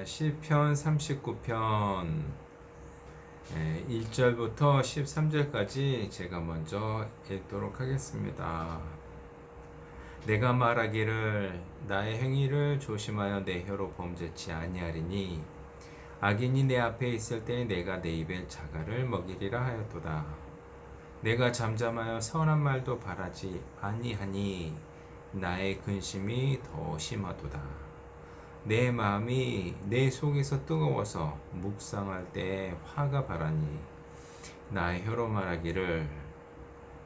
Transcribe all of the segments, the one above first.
시편 39편 1절부터 13절까지 제가 먼저 읽도록 하겠습니다. 내가 말하기를 나의 행위를 조심하여 내 혀로 범죄치 아니하리니 악인이 내 앞에 있을 때 내가 내 입에 자갈을 먹이리라 하였도다. 내가 잠잠하여 선한 말도 바라지 아니하니 나의 근심이 더 심하도다. 내 마음이 내 속에서 뜨거워서 묵상할 때 화가 바라니 나의 혀로 말하기를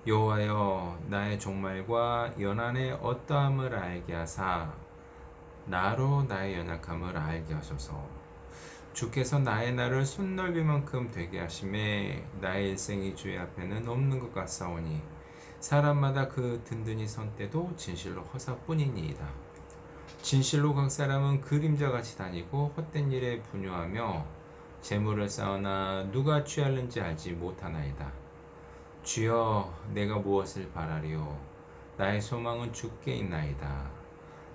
여호와여 나의 종말과 연한의 어떠함을 알게 하사 나로 나의 연약함을 알게 하소서. 주께서 나의 날을 손넓이만큼 되게 하심에 나의 일생이 주의 앞에는 없는 것 같사오니 사람마다 그 든든히 선 때도 진실로 허사뿐이니이다. 진실로 각 사람은 그림자같이 다니고 헛된 일에 분유하며 재물을 쌓으나 누가 취할는지 알지 못하나이다. 주여 내가 무엇을 바라리요 나의 소망은 주께 있나이다.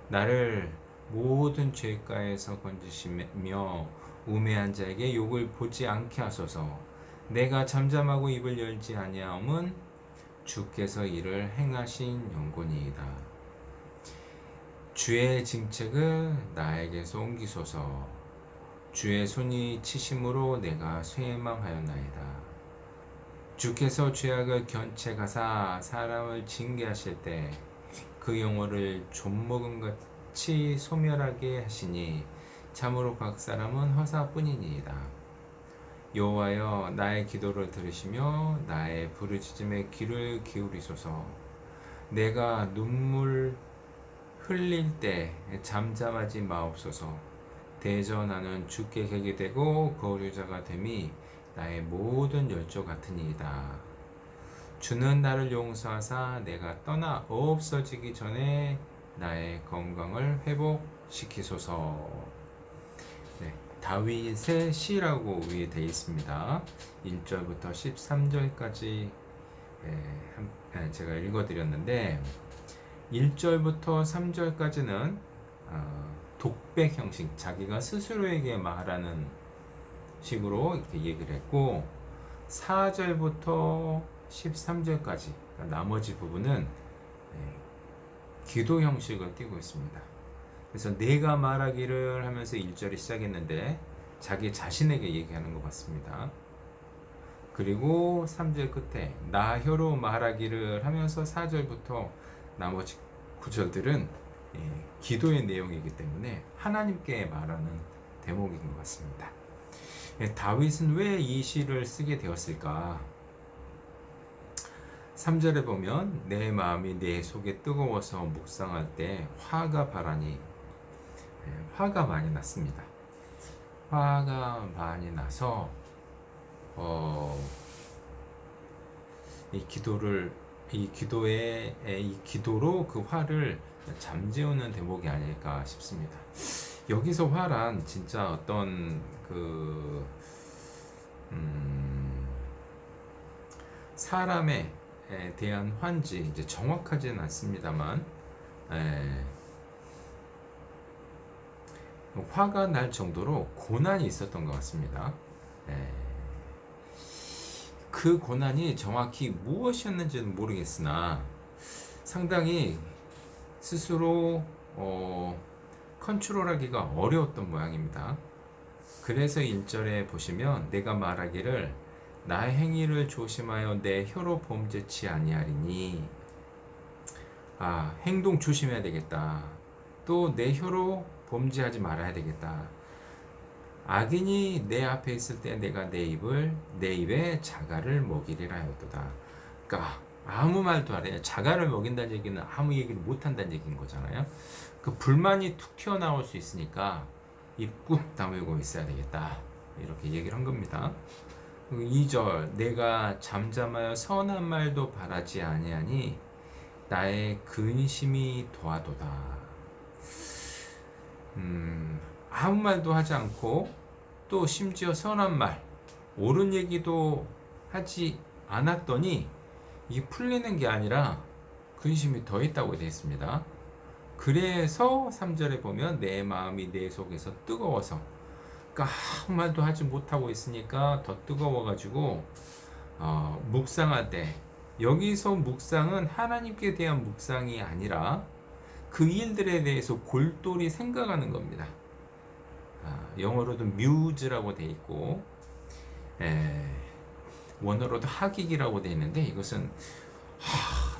나를 모든 죄가에서 건지시며 우매한 자에게 욕을 보지 않게 하소서. 내가 잠잠하고 입을 열지 아니하함은 주께서 이를 행하신 연고니이다. 주의 징책을 나에게서 옮기소서. 주의 손이 치심으로 내가 쇠망하였나이다. 주께서 죄악을 견책하사 사람을 징계하실 때 그 영혼을 좀먹은 같이 소멸하게 하시니 참으로 각 사람은 허사뿐이니이다. 여호와여 나의 기도를 들으시며 나의 부르짖음에 귀를 기울이소서. 내가 눈물 흘릴 때 잠잠하지 마옵소서. 대전하는 주께 객이 되고 거류자가 됨이 나의 모든 열조 같으니이다. 주는 나를 용서하사 내가 떠나 없어지기 전에 나의 건강을 회복시키소서. 네, 다윗의 시라고 위에 되어 있습니다. 1절부터 13절까지 제가 읽어드렸는데 1절부터 3절까지는 독백 형식, 자기가 스스로에게 말하는 식으로 이렇게 얘기를 했고 4절부터 13절까지 나머지 부분은 기도 형식을 띠고 있습니다. 그래서 내가 말하기를 하면서 1절이 시작했는데 자기 자신에게 얘기하는 것 같습니다. 그리고 3절 끝에 나 혀로 말하기를 하면서 4절부터 나머지 구절들은 기도의 내용이기 때문에 하나님께 말하는 대목인 것 같습니다. 다윗은 왜 이 시를 쓰게 되었을까? 3절에 보면 내 마음이 내 속에 뜨거워서 묵상할 때 화가 바라니 화가 많이 났습니다. 화가 많이 나서 이 기도로 그 화를 잠재우는 대목이 아닐까 싶습니다. 여기서 화란 진짜 어떤 사람에 대한 화인지 이제 정확하지는 않습니다만 화가 날 정도로 고난이 있었던 것 같습니다. 그 고난이 정확히 무엇이었는지는 모르겠으나 상당히 스스로 컨트롤하기가 어려웠던 모양입니다. 그래서 1절에 보시면 내가 말하기를 나의 행위를 조심하여 내 혀로 범죄치 아니하리니 행동 조심해야 되겠다. 또 내 혀로 범죄하지 말아야 되겠다. 악인이 내 앞에 있을 때 내가 내 입에 자갈을 먹이리라 하였도다. 그러니까 아무 말도 안 해. 자갈을 먹인다는 얘기는 아무 얘기를 못 한다는 얘기인 거잖아요. 그 불만이 툭 튀어나올 수 있으니까 입 꾹 다물고 있어야 되겠다. 이렇게 얘기를 한 겁니다. 2절 내가 잠잠하여 선한 말도 바라지 아니하니 나의 근심이 더하도다. 아무 말도 하지 않고 또 심지어 선한 말, 옳은 얘기도 하지 않았더니 이게 풀리는 게 아니라 근심이 더 있다고 되어 있습니다. 그래서 3절에 보면 내 마음이 내 속에서 뜨거워서, 그러니까 아무 말도 하지 못하고 있으니까 더 뜨거워가지고 묵상할 때, 여기서 묵상은 하나님께 대한 묵상이 아니라 그 일들에 대해서 골똘히 생각하는 겁니다. 영어로도 muse라고 돼 있고, 원어로도 하객이라고 돼 있는데, 이것은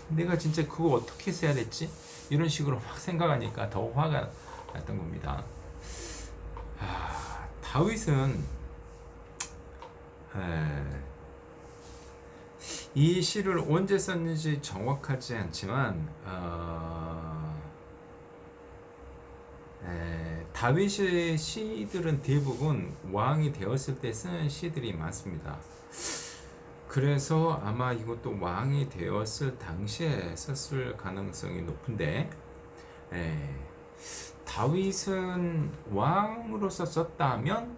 내가 진짜 그거 어떻게 써야 됐지? 이런 식으로 막 생각하니까 더 화가 났던 겁니다. 다윗은 이 시를 언제 썼는지 정확하지 않지만 다윗의 시들은 대부분 왕이 되었을 때 쓰는 시들이 많습니다. 그래서 아마 이것도 왕이 되었을 당시에 썼을 가능성이 높은데, 다윗은 왕으로서 썼다면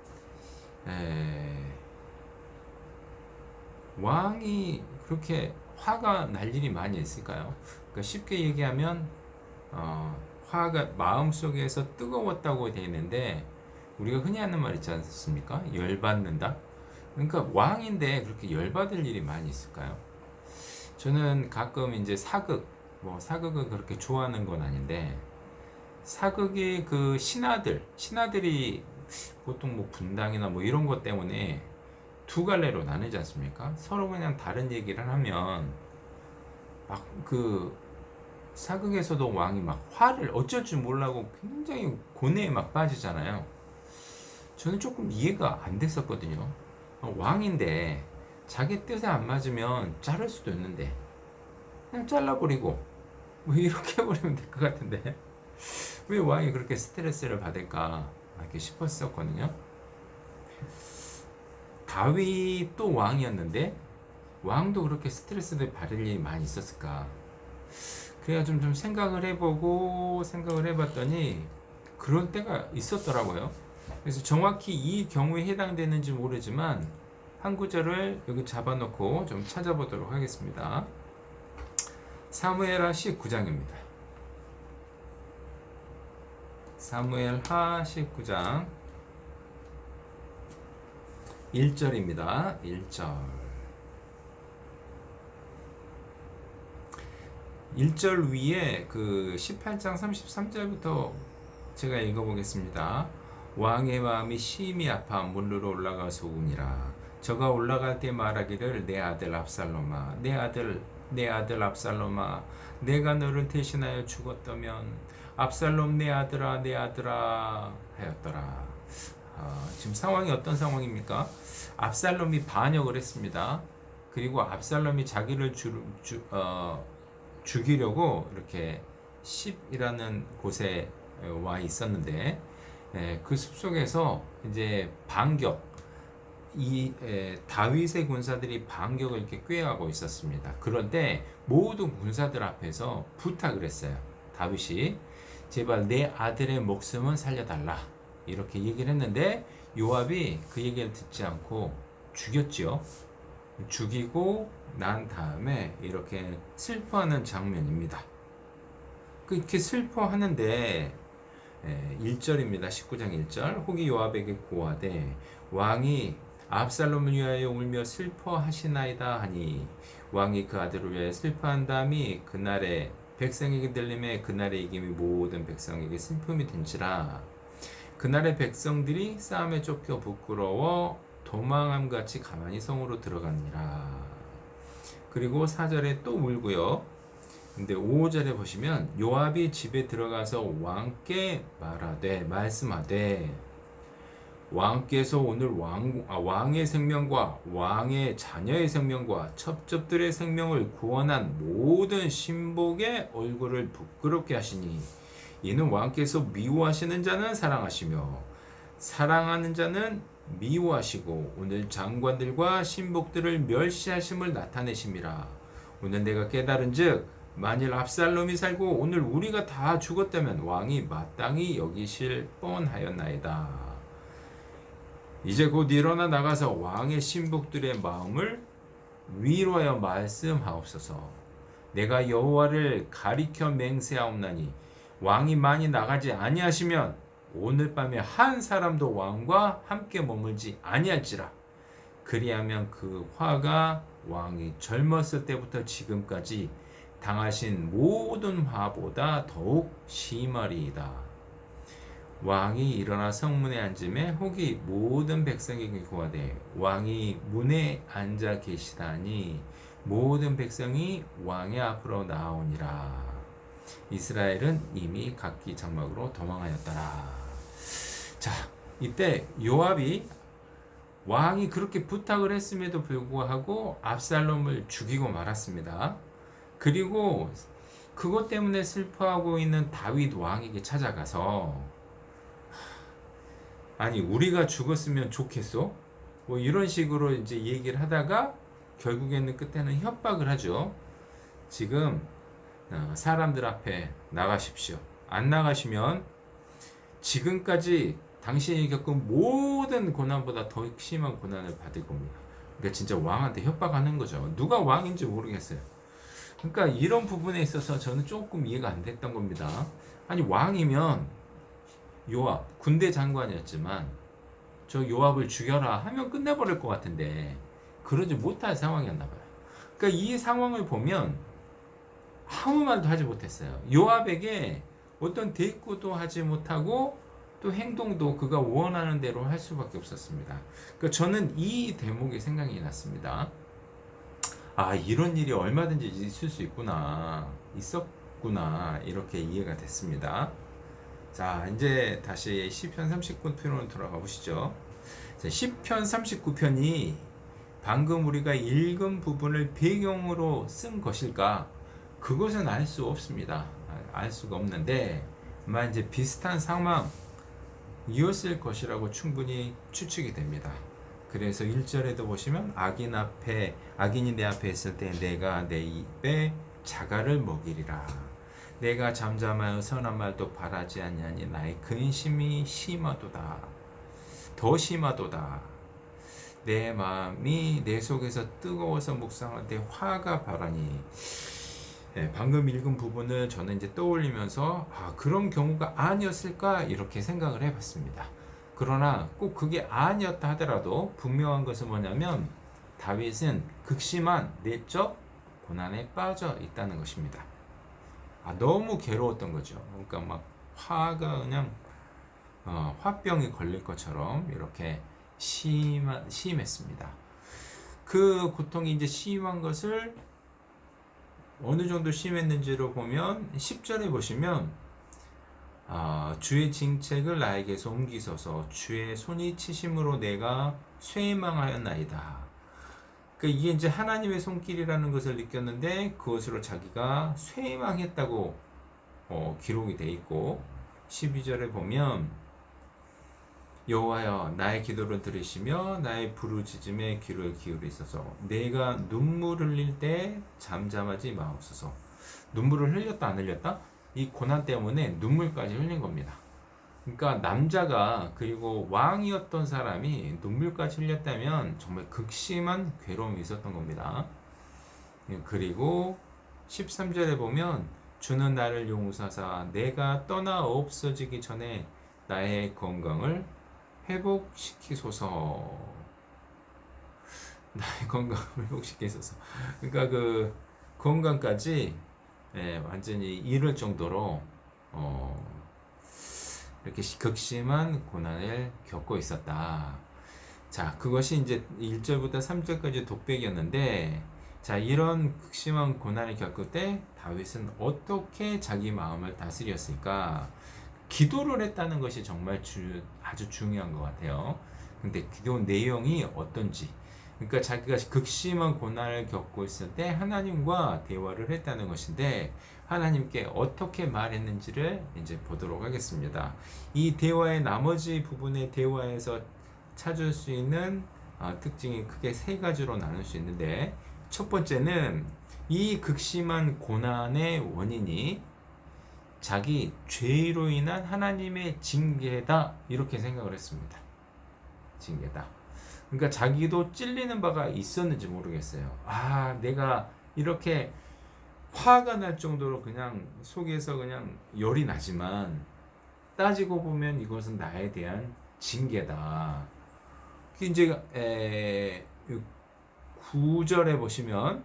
왕이 그렇게 화가 날 일이 많이 있을까요? 그러니까 쉽게 얘기하면 화가 마음속에서 뜨거웠다고 되어 있는데, 우리가 흔히 하는 말 있지 않습니까? 열받는다. 그러니까 왕인데 그렇게 열받을 일이 많이 있을까요? 저는 가끔 이제 사극을 그렇게 좋아하는 건 아닌데, 사극의 그 신하들이 보통 뭐 분당이나 뭐 이런 것 때문에 두 갈래로 나누지 않습니까? 서로 그냥 다른 얘기를 하면 막 그 사극에서도 왕이 막 화를 어쩔 줄 몰라고 굉장히 고뇌에 막 빠지잖아요. 저는 조금 이해가 안 됐었거든요. 왕인데 자기 뜻에 안 맞으면 자를 수도 있는데 그냥 잘라버리고 뭐 이렇게 해버리면 될 것 같은데 왜 왕이 그렇게 스트레스를 받을까 이렇게 싶었었거든요. 다윗도 왕이었는데 왕도 그렇게 스트레스를 받을 일이 많이 있었을까? 그래야 좀 생각을 해봤더니 그런 때가 있었더라고요. 그래서 정확히 이 경우에 해당되는지 모르지만 한 구절을 여기 잡아놓고 좀 찾아보도록 하겠습니다. 사무엘하 19장입니다. 사무엘하 19장 1절입니다. 1절 위에 그 18장 33절부터 제가 읽어보겠습니다. 왕의 마음이 심히 아파 물로 올라가 소궁이라. 저가 올라갈 때 말하기를 내 아들 압살롬아, 내 아들 압살롬아, 내가 너를 대신하여 죽었다면 압살롬 내 아들아 하였더라. 지금 상황이 어떤 상황입니까? 압살롬이 반역을 했습니다. 그리고 압살롬이 자기를 죽이려고 이렇게 십이라는 곳에 와 있었는데, 그 숲속에서 이제 다윗의 군사들이 반격을 이렇게 꾀하고 있었습니다. 그런데 모든 군사들 앞에서 부탁을 했어요. 다윗이 제발 내 아들의 목숨은 살려달라 이렇게 얘기를 했는데, 요압이 그 얘기를 듣지 않고 죽였죠. 죽이고 난 다음에 이렇게 슬퍼하는 장면입니다. 그렇게 슬퍼하는데 1절입니다. 19장 1절. 혹이 요압에게 고하되 왕이 압살롬을 위하여 울며 슬퍼하시나이다 하니, 왕이 그 아들을 위하여 슬퍼한다음이 그날에 백성에게 들림에 그날의 이김이 모든 백성에게 슬픔이 된지라. 그날의 백성들이 싸움에 쫓겨 부끄러워 도망함같이 가만히 성으로 들어가니라. 그리고 4절에 또 울고요. 근데 5절에 보시면 요압이 집에 들어가서 왕께 말씀하되 왕께서 오늘 왕의 생명과 왕의 자녀의 생명과 첩첩들의 생명을 구원한 모든 신복의 얼굴을 부끄럽게 하시니, 이는 왕께서 미워하시는 자는 사랑하시며 사랑하는 자는 미워하시고 오늘 장관들과 신복들을 멸시하심을 나타내심이라. 오늘 내가 깨달은즉 만일 압살롬이 살고 오늘 우리가 다 죽었다면 왕이 마땅히 여기실 뻔하였나이다. 이제 곧 일어나 나가서 왕의 신복들의 마음을 위로하여 말씀하옵소서. 내가 여호와를 가리켜 맹세하옵나니 왕이 많이 나가지 아니하시면 오늘 밤에 한 사람도 왕과 함께 머물지 아니할지라. 그리하면 그 화가 왕이 젊었을 때부터 지금까지 당하신 모든 화보다 더욱 심하리이다. 왕이 일어나 성문에 앉음에 혹이 모든 백성에게 고하되 왕이 문에 앉아 계시다니 모든 백성이 왕의 앞으로 나오니라. 이스라엘은 이미 각기 장막으로 도망하였더라. 자, 이때 요압이 왕이 그렇게 부탁을 했음에도 불구하고 압살롬을 죽이고 말았습니다. 그리고 그것 때문에 슬퍼하고 있는 다윗 왕에게 찾아가서 아니 우리가 죽었으면 좋겠어? 뭐 이런 식으로 이제 얘기를 하다가 결국에는 끝에는 협박을 하죠. 지금 사람들 앞에 나가십시오. 안 나가시면 지금까지 당신이 겪은 모든 고난보다 더 심한 고난을 받을 겁니다. 그러니까 진짜 왕한테 협박하는 거죠. 누가 왕인지 모르겠어요. 그러니까 이런 부분에 있어서 저는 조금 이해가 안 됐던 겁니다. 아니 왕이면 요압 군대 장관이었지만 저 요압을 죽여라 하면 끝내버릴 것 같은데 그러지 못할 상황이었나 봐요. 그러니까 이 상황을 보면 아무 말도 하지 못했어요. 요압에게 어떤 대꾸도 하지 못하고 또 행동도 그가 원하는 대로 할 수밖에 없었습니다. 그러니까 저는 이 대목이 생각이 났습니다. 아, 이런 일이 얼마든지 있을 수 있었구나 이렇게 이해가 됐습니다. 자, 이제 다시 시편 39편으로 돌아가 보시죠. 자, 시편 39편이 방금 우리가 읽은 부분을 배경으로 쓴 것일까? 그것은 알 수 없습니다. 알 수가 없는데 아마 이제 비슷한 상황이었을 것이라고 충분히 추측이 됩니다. 그래서 1절에도 보시면 악인이 내 앞에 있을 때 내가 내 입에 자갈을 먹이리라. 내가 잠잠하여 선한 말도 바라지 아니하니 나의 근심이 심하도다. 더 심하도다. 내 마음이 내 속에서 뜨거워서 묵상할 때 화가 바라니. 네, 방금 읽은 부분을 저는 이제 떠올리면서 그런 경우가 아니었을까 이렇게 생각을 해봤습니다. 그러나 꼭 그게 아니었다 하더라도 분명한 것은 뭐냐면 다윗은 극심한 내적 고난에 빠져 있다는 것입니다. 너무 괴로웠던 거죠. 그러니까 막 화가 그냥 화병이 걸릴 것처럼 이렇게 심했습니다. 그 고통이 이제 심한 것을 어느 정도 심했는지를 보면 10절에 보시면 주의 징책을 나에게서 옮기소서 주의 손이 치심으로 내가 쇠망하였나이다. 그러니까 이게 이제 하나님의 손길이라는 것을 느꼈는데 그것으로 자기가 쇠망했다고 기록이 돼 있고 12절에 보면 여호와여 나의 기도를 들으시며 나의 부르짖음에 귀를 기울이소서 내가 눈물을 흘릴 때 잠잠하지 마옵소서. 눈물을 흘렸다 안 흘렸다? 이 고난 때문에 눈물까지 흘린 겁니다. 그러니까 남자가 그리고 왕이었던 사람이 눈물까지 흘렸다면 정말 극심한 괴로움이 있었던 겁니다. 그리고 13절에 보면 주는 나를 용서하사 내가 떠나 없어지기 전에 나의 건강을 회복시키소서. 나의 건강을 회복시키소서. 그러니까 그 건강까지 완전히 잃을 정도로 이렇게 극심한 고난을 겪고 있었다. 자, 그것이 이제 1절부터 3절까지 독백이었는데, 자, 이런 극심한 고난을 겪을 때 다윗은 어떻게 자기 마음을 다스렸을까? 기도를 했다는 것이 정말 아주 중요한 것 같아요. 근데 기도 내용이 어떤지, 그러니까 자기가 극심한 고난을 겪고 있을 때 하나님과 대화를 했다는 것인데 하나님께 어떻게 말했는지를 이제 보도록 하겠습니다. 이 대화의 나머지 부분의 대화에서 찾을 수 있는 특징이 크게 세 가지로 나눌 수 있는데 첫 번째는 이 극심한 고난의 원인이 자기 죄로 인한 하나님의 징계다 이렇게 생각을 했습니다. 징계다. 그러니까 자기도 찔리는 바가 있었는지 모르겠어요. 내가 이렇게 화가 날 정도로 그냥 속에서 그냥 열이 나지만 따지고 보면 이것은 나에 대한 징계다. 이제 9절에 보시면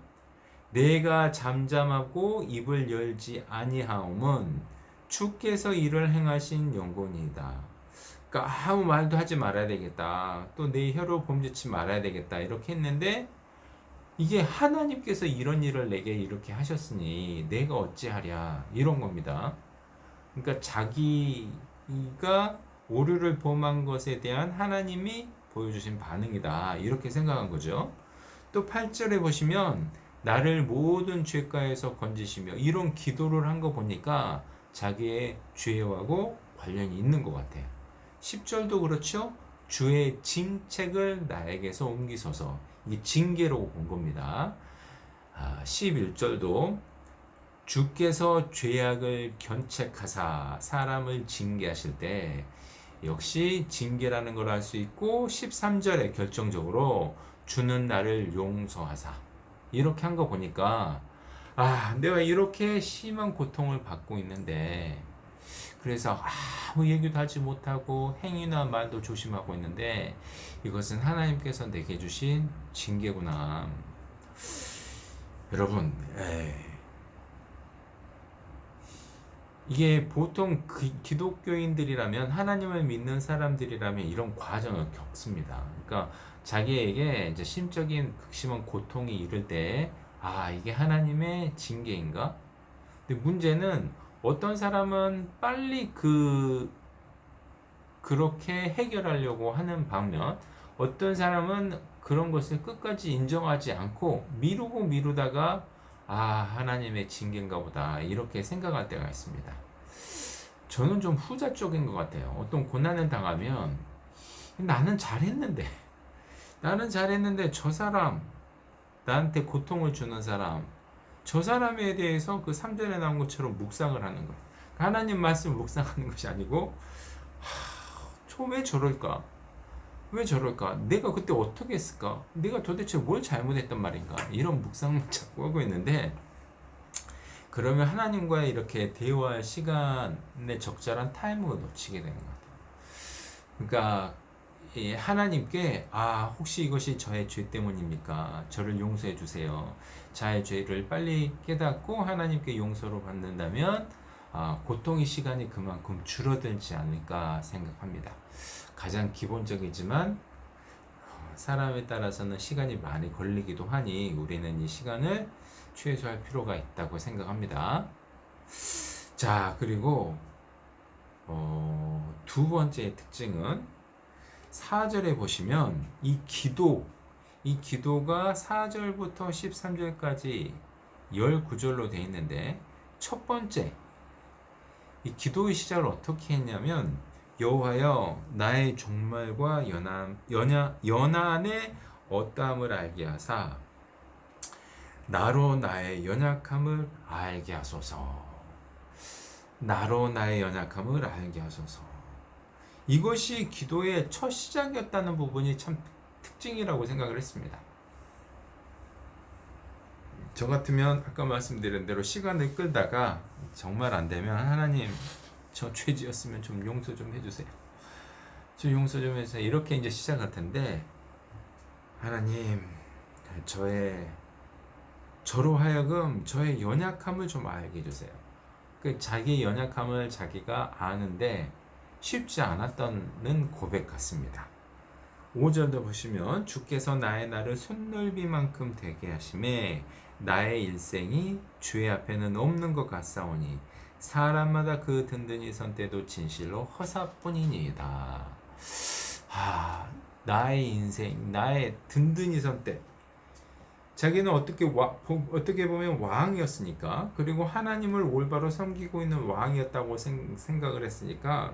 내가 잠잠하고 입을 열지 아니하옴은 주께서 이를 행하신 영광이다. 그러니까 아무 말도 하지 말아야 되겠다. 또 내 혀로 범죄치 말아야 되겠다. 이렇게 했는데 이게 하나님께서 이런 일을 내게 이렇게 하셨으니 내가 어찌하랴 이런 겁니다. 그러니까 자기가 오류를 범한 것에 대한 하나님이 보여주신 반응이다. 이렇게 생각한 거죠. 또 8절에 보시면 나를 모든 죄가에서 건지시며 이런 기도를 한 거 보니까 자기의 죄하고 관련이 있는 것 같아요. 10절도 그렇죠. 주의 징책을 나에게서 옮기소서. 이게 징계로 본 겁니다. 11절도 주께서 죄악을 견책하사 사람을 징계하실 때 역시 징계라는 걸 알 수 있고 13절에 결정적으로 주는 나를 용서하사 이렇게 한 거 보니까 내가 이렇게 심한 고통을 받고 있는데 그래서 아무 얘기도 하지 못하고 행위나 말도 조심하고 있는데 이것은 하나님께서 내게 주신 징계구나. 여러분, 이게 보통 기독교인들이라면 하나님을 믿는 사람들이라면 이런 과정을 겪습니다. 그러니까 자기에게 이제 심적인 극심한 고통이 이를 때 이게 하나님의 징계인가? 근데 문제는 어떤 사람은 빨리 그렇게 해결하려고 하는 반면 어떤 사람은 그런 것을 끝까지 인정하지 않고 미루다가 하나님의 징계인가 보다 이렇게 생각할 때가 있습니다. 저는 좀 후자 쪽인 것 같아요. 어떤 고난을 당하면 나는 잘했는데 저 사람 나한테 고통을 주는 사람 저 사람에 대해서 그 3절에 나온 것처럼 묵상을 하는 거예요. 하나님 말씀을 묵상하는 것이 아니고 왜 저럴까? 왜 저럴까? 내가 그때 어떻게 했을까? 내가 도대체 뭘 잘못했단 말인가? 이런 묵상을 자꾸 하고 있는데 그러면 하나님과의 이렇게 대화할 시간에 적절한 타이밍을 놓치게 되는 것 같아요. 그러니까 하나님께 혹시 이것이 저의 죄 때문입니까? 저를 용서해 주세요. 자의 죄를 빨리 깨닫고 하나님께 용서를 받는다면 고통의 시간이 그만큼 줄어들지 않을까 생각합니다. 가장 기본적이지만 사람에 따라서는 시간이 많이 걸리기도 하니 우리는 이 시간을 최소화할 필요가 있다고 생각합니다. 자, 그리고 두 번째 특징은 4절에 보시면 이 기도가 4절부터 13절까지 19절로 되어 있는데 첫 번째 이 기도의 시작을 어떻게 했냐면 여호와여 나의 종말과 연한의 어떠함을 알게 하사 나로 나의 연약함을 알게 하소서. 나로 나의 연약함을 알게 하소서. 이것이 기도의 첫 시작이었다는 부분이 참 특징이라고 생각을 했습니다. 저 같으면 아까 말씀드린 대로 시간을 끌다가 정말 안 되면 하나님 저 죄지었으면 좀 용서 좀 해주세요. 저 용서 좀 해주세요. 이렇게 이제 시작할 텐데 하나님 저로 하여금 저의 연약함을 좀 알게 해주세요. 자기의 연약함을 자기가 아는데 쉽지 않았다는 고백 같습니다. 5절도 보시면 주께서 나의 날을 손넓이만큼 되게 하심에 나의 일생이 주의 앞에는 없는 것 같사오니 사람마다 그 든든히 선 때도 진실로 허사뿐이니이다. 나의 인생, 나의 든든히 선 때. 자기는 어떻게 보면 왕이었으니까, 그리고 하나님을 올바로 섬기고 있는 왕이었다고 생각을 했으니까,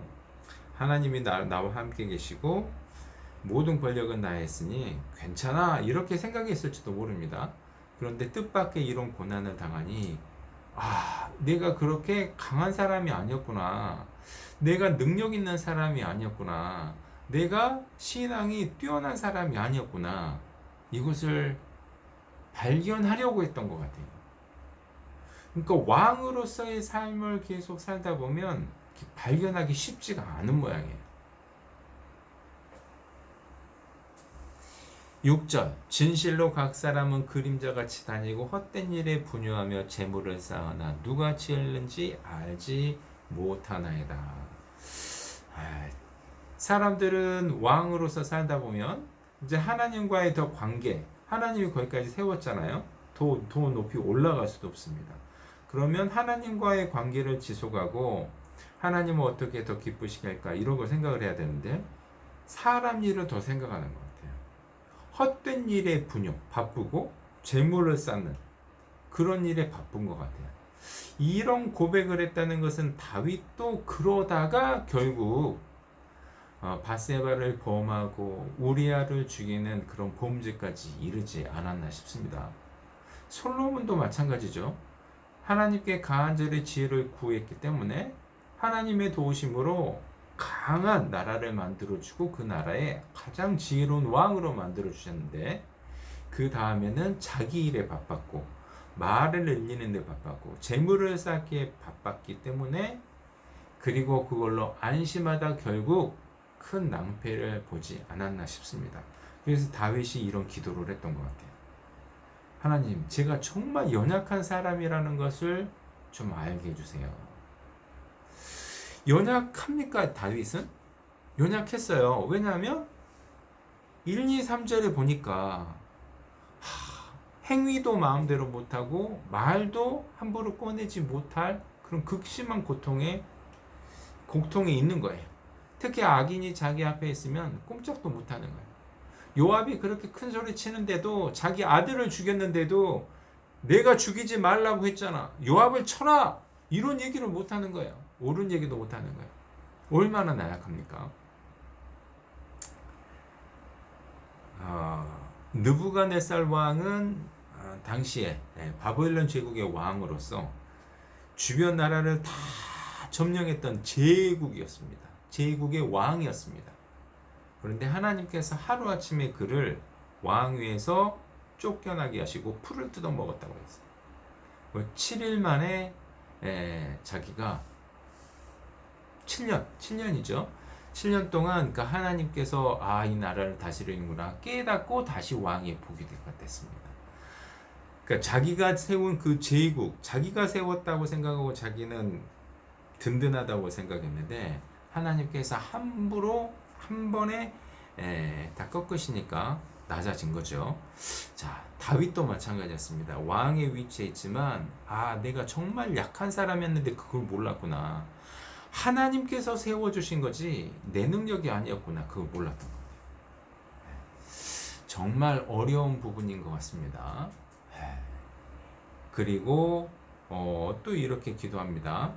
하나님이 나와 함께 계시고, 모든 권력은 나에 있으니 괜찮아. 이렇게 생각했을지도 모릅니다. 그런데 뜻밖의 이런 고난을 당하니, 내가 그렇게 강한 사람이 아니었구나. 내가 능력 있는 사람이 아니었구나. 내가 신앙이 뛰어난 사람이 아니었구나. 이것을 발견하려고 했던 것 같아요. 그러니까 왕으로서의 삶을 계속 살다 보면 발견하기 쉽지가 않은 모양이에요. 6절 진실로 각 사람은 그림자같이 다니고 헛된 일에 분유하며 재물을 쌓으나 누가 지을는지 알지 못하나이다. 사람들은 왕으로서 살다 보면 이제 하나님과의 더 관계, 하나님이 거기까지 세웠잖아요. 더 높이 올라갈 수도 없습니다. 그러면 하나님과의 관계를 지속하고 하나님은 어떻게 더 기쁘시게 할까 이런 걸 생각을 해야 되는데 사람 일을 더 생각하는 것 같아요. 헛된 일에 분용, 바쁘고 재물을 쌓는 그런 일에 바쁜 것 같아요. 이런 고백을 했다는 것은 다윗도 그러다가 결국 바세바를 범하고 우리아를 죽이는 그런 범죄까지 이르지 않았나 싶습니다. 솔로몬도 마찬가지죠. 하나님께 간절히 지혜를 구했기 때문에 하나님의 도우심으로 강한 나라를 만들어주고 그 나라에 가장 지혜로운 왕으로 만들어주셨는데 그 다음에는 자기 일에 바빴고 말을 늘리는 데 바빴고 재물을 쌓기에 바빴기 때문에 그리고 그걸로 안심하다 결국 큰 낭패를 보지 않았나 싶습니다. 그래서 다윗이 이런 기도를 했던 것 같아요. 하나님, 제가 정말 연약한 사람이라는 것을 좀 알게 해주세요. 연약합니까, 다윗은? 연약했어요. 왜냐하면 1, 2, 3절에 보니까 행위도 마음대로 못하고 말도 함부로 꺼내지 못할 그런 극심한 고통에 있는 거예요. 특히 악인이 자기 앞에 있으면 꼼짝도 못하는 거예요. 요압이 그렇게 큰 소리 치는데도 자기 아들을 죽였는데도 내가 죽이지 말라고 했잖아. 요압을 쳐라. 이런 얘기를 못하는 거예요. 옳은 얘기도 못하는 거예요. 얼마나 나약합니까? 느부갓네살 왕은 당시에 바벨론 제국의 왕으로서 주변 나라를 다 점령했던 제국이었습니다. 제국의 왕이었습니다. 그런데 하나님께서 하루아침에 그를 왕위에서 쫓겨나게 하시고 풀을 뜯어 먹었다고 했어요. 7일 만에 자기가 7년이죠. 7년 동안 그 하나님께서 이 나라를 다스리는구나 깨닫고 다시 왕의 복이 됐습니다. 그러니까 자기가 세운 그 제국, 자기가 세웠다고 생각하고 자기는 든든하다고 생각했는데 하나님께서 함부로 한 번에 다 꺾으시니까 낮아진 거죠. 자, 다윗도 마찬가지였습니다. 왕의 위치에 있지만 내가 정말 약한 사람이었는데 그걸 몰랐구나. 하나님께서 세워주신 거지 내 능력이 아니었구나. 그걸 몰랐던 거예요. 정말 어려운 부분인 것 같습니다. 그리고 또 이렇게 기도합니다.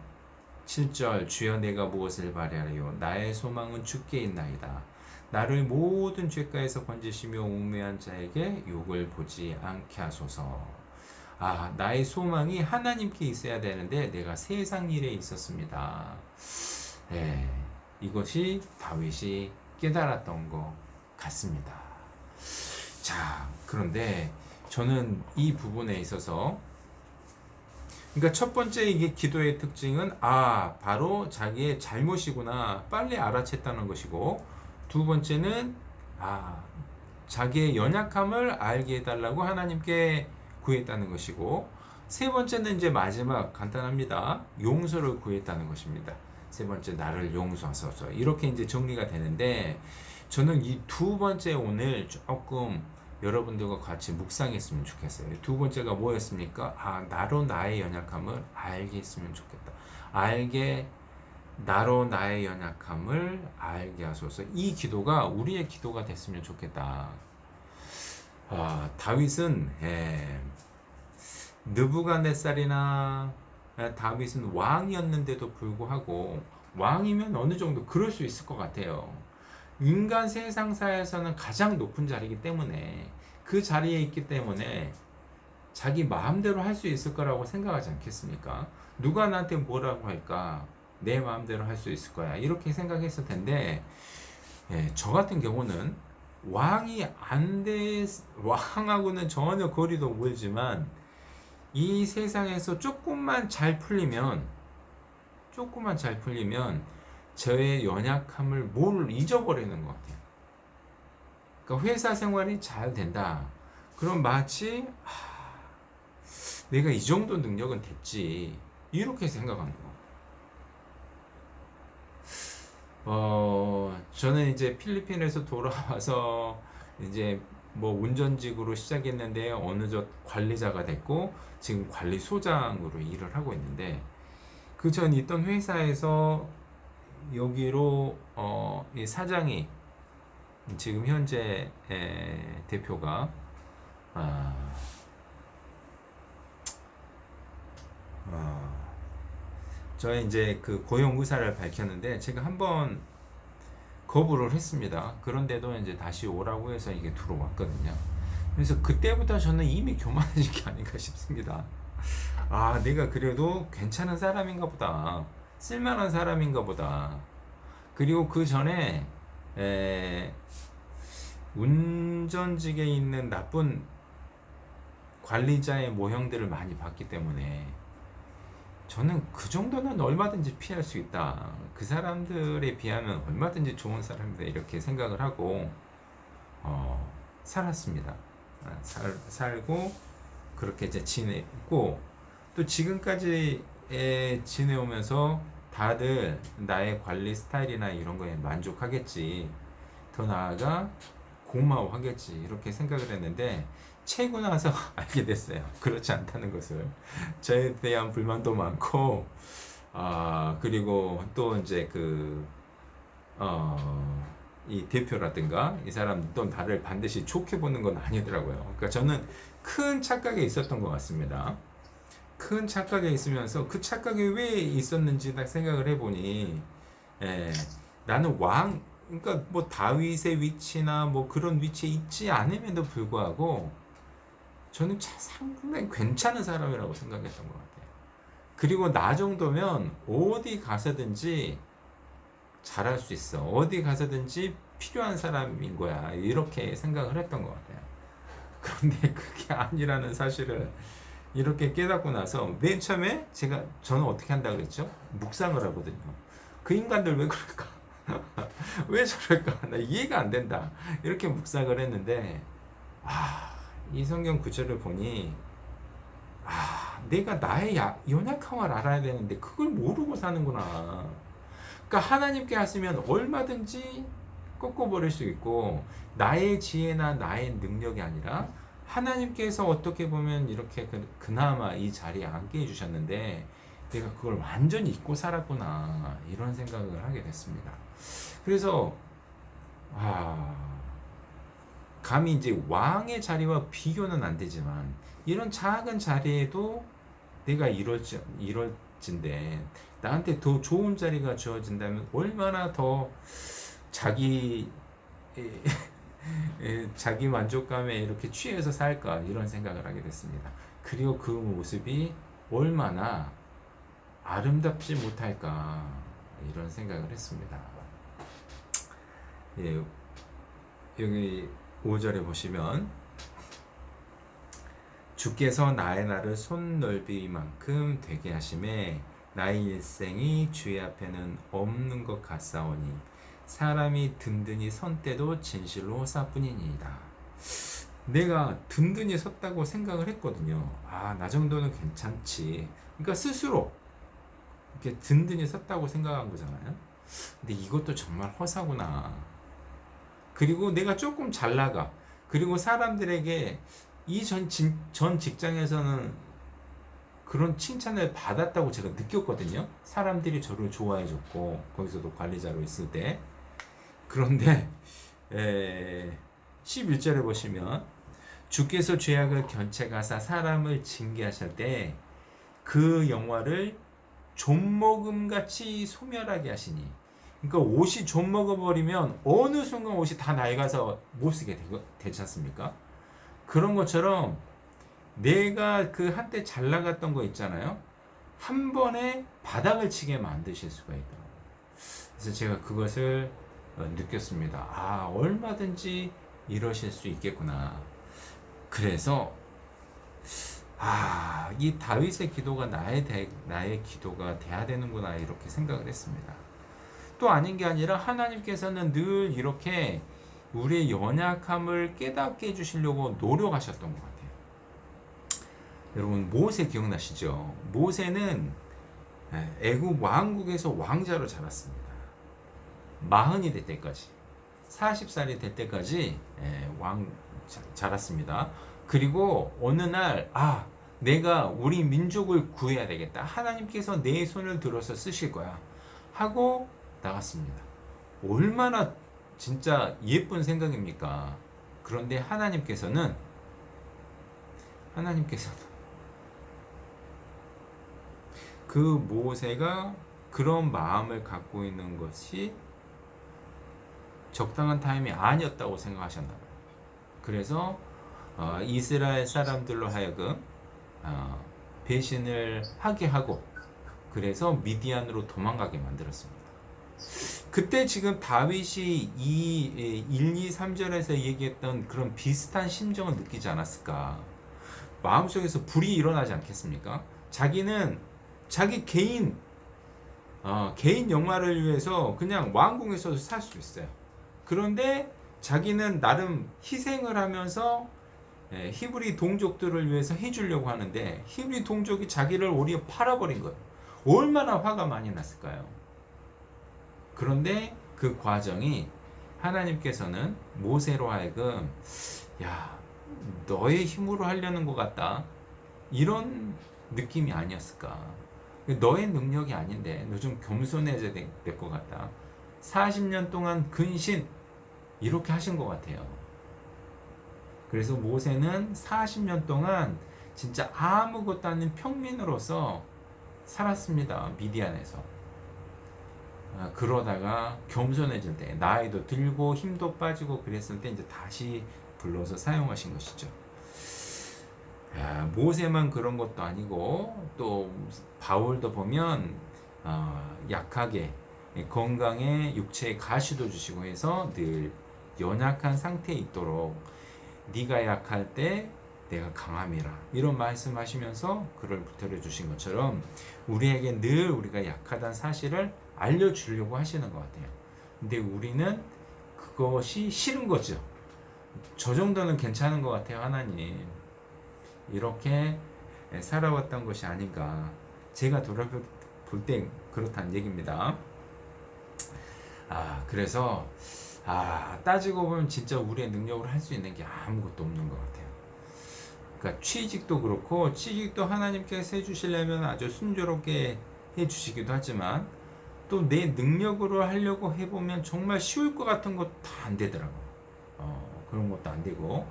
7절 주여 내가 무엇을 바라리요 나의 소망은 주께 있나이다. 나를 모든 죄가에서 건지시며 우매한 자에게 욕을 보지 않게 하소서. 나의 소망이 하나님께 있어야 되는데 내가 세상 일에 있었습니다. 이것이 다윗이 깨달았던 것 같습니다. 자, 그런데 저는 이 부분에 있어서 그러니까 첫 번째 이게 기도의 특징은 바로 자기의 잘못이구나 빨리 알아챘다는 것이고 두 번째는 자기의 연약함을 알게 해달라고 하나님께 구했다는 것이고 세 번째는 이제 마지막 간단합니다. 용서를 구했다는 것입니다. 세 번째 나를 용서하소서 이렇게 이제 정리가 되는데 저는 이 두 번째 오늘 조금 여러분들과 같이 묵상했으면 좋겠어요. 두 번째가 뭐였습니까? 나로 나의 연약함을 알게 했으면 좋겠다. 나로 나의 연약함을 알게 하소서. 이 기도가 우리의 기도가 됐으면 좋겠다. 다윗은 느부갓네살이나 다윗은 왕이었는데도 불구하고 왕이면 어느 정도 그럴 수 있을 것 같아요. 인간 세상사에서는 가장 높은 자리이기 때문에 그 자리에 있기 때문에 자기 마음대로 할 수 있을 거라고 생각하지 않겠습니까? 누가 나한테 뭐라고 할까? 내 마음대로 할 수 있을 거야. 이렇게 생각했을 텐데 저 같은 경우는 왕하고는 전혀 거리도 멀지만 이 세상에서 조금만 잘 풀리면 저의 연약함을 뭘 잊어버리는 것 같아요. 그러니까 회사 생활이 잘 된다. 그럼 마치 내가 이 정도 능력은 됐지 이렇게 생각하는 거. 저는 이제 필리핀에서 돌아와서 이제 뭐 운전직으로 시작했는데 어느덧 관리자가 됐고 지금 관리소장으로 일을 하고 있는데 그 전 있던 회사에서 여기로 이 사장이 지금 현재 대표가 아, 어, 저의 이제 그 고용 의사를 밝혔는데 제가 한번 거부를 했습니다. 그런데도 이제 다시 오라고 해서 이게 들어왔거든요. 그래서 그때부터 저는 이미 교만해진 게 아닌가 싶습니다. 내가 그래도 괜찮은 사람인가 보다. 쓸만한 사람인가 보다. 그리고 그 전에 운전직에 있는 나쁜 관리자의 모형들을 많이 봤기 때문에 저는 그 정도는 얼마든지 피할 수 있다. 그 사람들에 비하면 얼마든지 좋은 사람이다. 이렇게 생각을 하고 살았습니다. 살고 그렇게 이제 지내고 또 지금까지 지내오면서 다들 나의 관리 스타일이나 이런 거에 만족하겠지. 더 나아가 고마워하겠지. 이렇게 생각을 했는데 채고 나서 알게 됐어요. 그렇지 않다는 것을. 저에 대한 불만도 많고, 그리고 또 이제 이 대표라든가 이 사람 또 나를 반드시 좋게 보는 건 아니더라고요. 그러니까 저는 큰 착각에 있었던 것 같습니다. 큰 착각에 있으면서 그 착각이 왜 있었는지 딱 생각을 해보니, 나는 그러니까 뭐 다윗의 위치나 뭐 그런 위치에 있지 않음에도 불구하고 저는 상당히 괜찮은 사람이라고 생각했던 것 같아요. 그리고 나 정도면 어디 가서든지 잘할 수 있어. 어디 가서든지 필요한 사람인 거야. 이렇게 생각을 했던 것 같아요. 그런데 그게 아니라는 사실을 이렇게 깨닫고 나서 맨 처음에 저는 어떻게 한다 그랬죠? 묵상을 하거든요. 그 인간들 왜 그럴까? 왜 저럴까? 나 이해가 안 된다. 이렇게 묵상을 했는데 이 성경 구절을 보니 내가 나의 연약함을 알아야 되는데 그걸 모르고 사는구나. 그러니까 하나님께 하시면 얼마든지 꺾어버릴 수 있고 나의 지혜나 나의 능력이 아니라 하나님께서 어떻게 보면 이렇게 그나마 이 자리에 앉게 해주셨는데 내가 그걸 완전히 잊고 살았구나 이런 생각을 하게 됐습니다. 그래서 감히 이제 왕의 자리와 비교는 안 되지만 이런 작은 자리에도 내가 이럴진데 나한테 더 좋은 자리가 주어진다면 얼마나 더 자기 자기 만족감에 이렇게 취해서 살까 이런 생각을 하게 됐습니다. 그리고 그 모습이 얼마나 아름답지 못할까 이런 생각을 했습니다. 여기 5절에 보시면 주께서 나의 날을 손넓이만큼 되게 하심에 나의 일생이 주의 앞에는 없는 것 같사오니 사람이 든든히 선 때도 진실로 사뿐이니이다. 내가 든든히 섰다고 생각을 했거든요. 나 정도는 괜찮지. 그러니까 스스로 이렇게 든든히 섰다고 생각한 거잖아요. 근데 이것도 정말 허사구나. 그리고 내가 조금 잘 나가. 그리고 사람들에게 전 직장에서는 그런 칭찬을 받았다고 제가 느꼈거든요. 사람들이 저를 좋아해줬고 거기서도 관리자로 있을 때. 그런데 11절에 보시면 주께서 죄악을 견책하사 사람을 징계하실 때 그 영화를 좀먹음같이 소멸하게 하시니, 그러니까 옷이 좀 먹어버리면 어느 순간 옷이 다 낡아서 못 쓰게 되지 않습니까? 그런 것처럼 내가 그 한때 잘 나갔던 거 있잖아요. 한 번에 바닥을 치게 만드실 수가 있더라고요. 그래서 제가 그것을 느꼈습니다. 얼마든지 이러실 수 있겠구나. 그래서 이 다윗의 기도가 나의 기도가 돼야 되는구나 이렇게 생각을 했습니다. 또 아닌 게 아니라 하나님께서는 늘 이렇게 우리의 연약함을 깨닫게 해주시려고 노력하셨던 것 같아요. 여러분 모세 기억나시죠? 모세는 애굽 왕국에서 왕자로 자랐습니다. 마흔이 될 때까지 40살이 될 때까지 자랐습니다. 그리고 어느 날 내가 우리 민족을 구해야 되겠다. 하나님께서 내 손을 들어서 쓰실 거야. 하고 나갔습니다. 얼마나 진짜 예쁜 생각입니까? 그런데 하나님께서는 그 모세가 그런 마음을 갖고 있는 것이 적당한 타임이 아니었다고 생각하셨나 봐요. 그래서 이스라엘 사람들로 하여금 배신을 하게 하고 그래서 미디안으로 도망가게 만들었습니다. 그때 지금 다윗이 1, 2, 3절에서 얘기했던 그런 비슷한 심정을 느끼지 않았을까? 마음속에서 불이 일어나지 않겠습니까? 자기는 자기 개인 영화를 위해서 그냥 왕궁에서도 살 수 있어요. 그런데 자기는 나름 희생을 하면서 히브리 동족들을 위해서 해주려고 하는데 히브리 동족이 자기를 오히려 팔아버린 거예요. 얼마나 화가 많이 났을까요? 그런데 그 과정이 하나님께서는 모세로 하여금 너의 힘으로 하려는 것 같다 이런 느낌이 아니었을까. 너의 능력이 아닌데 너 좀 겸손해져야 될 것 같다. 40년 동안 근신 이렇게 하신 것 같아요. 그래서 모세는 40년 동안 진짜 아무것도 아닌 평민으로서 살았습니다. 미디안에서. 그러다가 겸손해질 때 나이도 들고 힘도 빠지고 그랬을 때 이제 다시 불러서 사용하신 것이죠. 모세만 그런 것도 아니고 또 바울도 보면 약하게 건강에 육체에 가시도 주시고 해서 늘 연약한 상태에 있도록 네가 약할 때 내가 강함이라 이런 말씀하시면서 그를 붙들어 주신 것처럼 우리에게 늘 우리가 약하다는 사실을 알려주려고 하시는 것 같아요. 근데 우리는 그것이 싫은 거죠. 저 정도는 괜찮은 것 같아요. 하나님 이렇게 살아왔던 것이 아닌가. 제가 돌아볼 때 그렇다는 얘기입니다. 그래서 따지고 보면 진짜 우리의 능력으로 할 수 있는 게 아무것도 없는 것 같아요. 그러니까 취직도 그렇고 취직도 하나님께서 해주시려면 아주 순조롭게 해주시기도 하지만 또 내 능력으로 하려고 해보면 정말 쉬울 것 같은 것 다 안 되더라고. 그런 것도 안 되고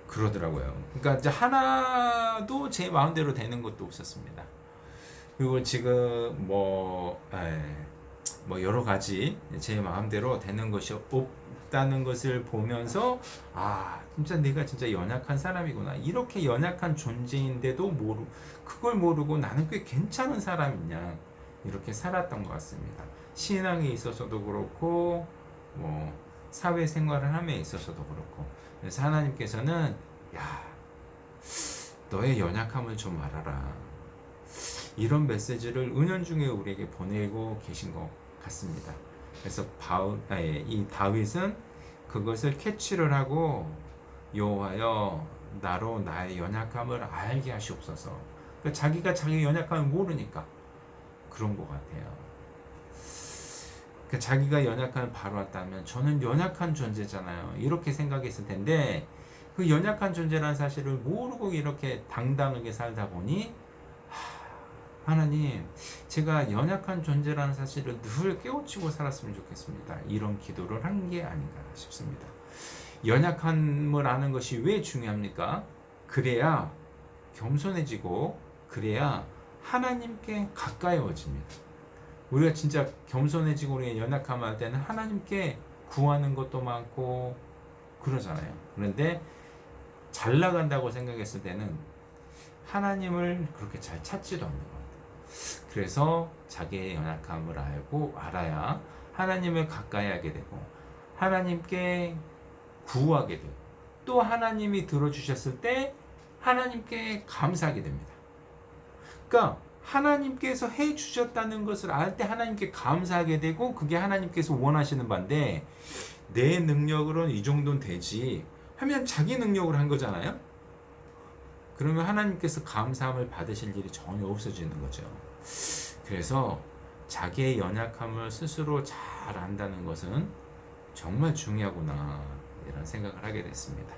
그러더라고요. 그러니까 이제 하나도 제 마음대로 되는 것도 없었습니다. 그리고 지금 뭐 여러 가지 제 마음대로 되는 것이 없다는 것을 보면서 진짜 내가 진짜 연약한 사람이구나. 이렇게 연약한 존재인데도 그걸 모르고 나는 꽤 괜찮은 사람이냐. 이렇게 살았던 것 같습니다. 신앙에 있어서도 그렇고 뭐 사회생활을 함에 있어서도 그렇고. 그래서 하나님께서는 너의 연약함을 좀 알아라. 이런 메시지를 은연중에 우리에게 보내고 계신 것 같습니다. 그래서 이 다윗은 그것을 캐치를 하고 여호와여 나로 나의 연약함을 알게 하시옵소서. 그러니까 자기가 자기 연약함을 모르니까 그런 것 같아요. 그러니까 자기가 연약함을 바로 왔다면 저는 연약한 존재잖아요. 이렇게 생각했을 텐데 그 연약한 존재라는 사실을 모르고 이렇게 당당하게 살다 보니 하나님, 제가 연약한 존재라는 사실을 늘 깨우치고 살았으면 좋겠습니다. 이런 기도를 한 게 아닌가 싶습니다. 연약함을 아는 것이 왜 중요합니까? 그래야 겸손해지고 그래야 하나님께 가까이워집니다. 우리가 진짜 겸손해지고 우리가 연약함을 할 때는 하나님께 구하는 것도 많고 그러잖아요. 그런데 잘 나간다고 생각했을 때는 하나님을 그렇게 잘 찾지도 않는 거예요. 그래서 자기의 연약함을 알아야 하나님을 가까이 하게 되고 하나님께 구하게 돼요. 또 하나님이 들어주셨을 때 하나님께 감사하게 됩니다. 그러니까 하나님께서 해주셨다는 것을 알 때 하나님께 감사하게 되고 그게 하나님께서 원하시는 바인데 내 능력으로는 이 정도는 되지 하면 자기 능력으로 한 거잖아요. 그러면 하나님께서 감사함을 받으실 일이 전혀 없어지는 거죠. 그래서 자기의 연약함을 스스로 잘 안다는 것은 정말 중요하구나 이런 생각을 하게 됐습니다.